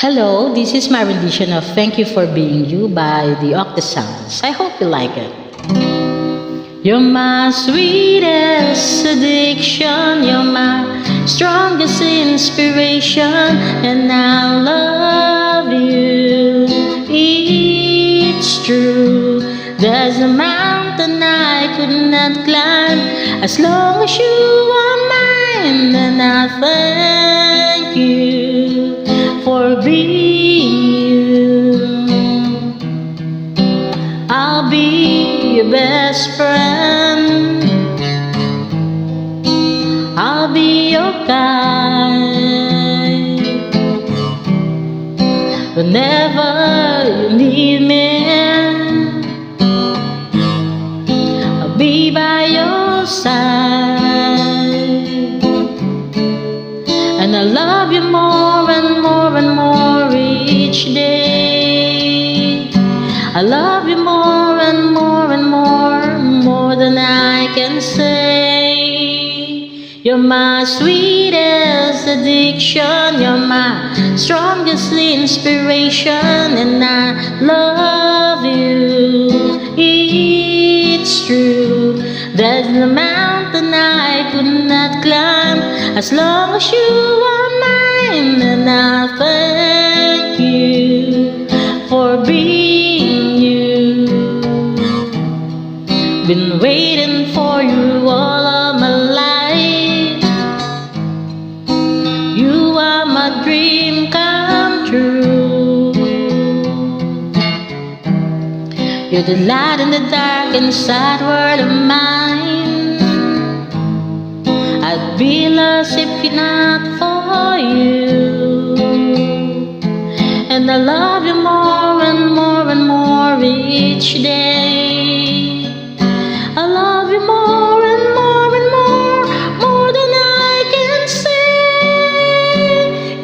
Hello, this is my rendition of Thank You for Being You by the Octasounds. I hope you like it. You're my sweetest addiction, you're my strongest inspiration, and I love you. It's true, there's a mountain I could not climb as long as you are mine, and I thank you for being you. I'll be your best friend, I'll be your guide whenever you need me. I'll be by your side, and I love you more and more and more each day. I love you more and more and more than I can say. You're my sweetest addiction, you're my strongest inspiration, and I love you. It's true, there's a mountain I could not climb as long as you are mine, and I thank you for being you. Been waiting for you all of my life. You are my dream come true. You're the light in the dark inside world of mine. I'd be lost if not for you. And I love you more and more and more each day. I love you more and more and more than I can say.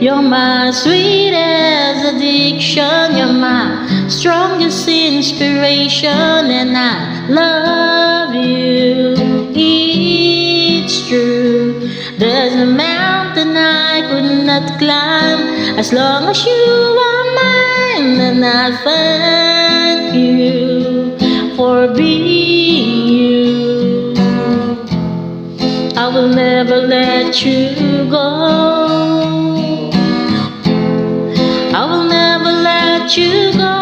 You're my sweetest addiction, you're my strongest inspiration, and I love you. It's true, there's a mountain I could not climb as long as you are mine, and I thank you for being you. I will never let you go, I will never let you go.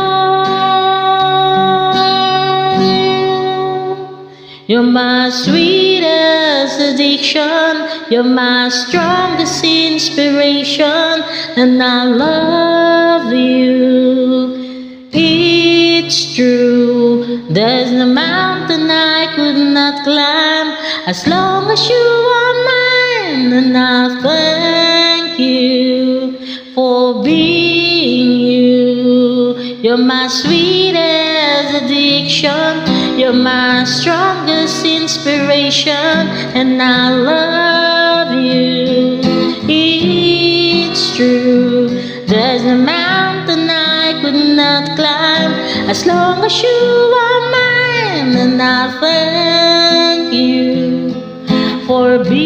You're my sweetest addiction, you're my strongest inspiration, and I love you. It's true, there's a mountain I could not climb as long as you are mine, and I thank you for being you. You're my sweetest addiction, you're my strongest inspiration, and I love you. It's true, there's a mountain I could not climb as long as you are mine, and I thank you for being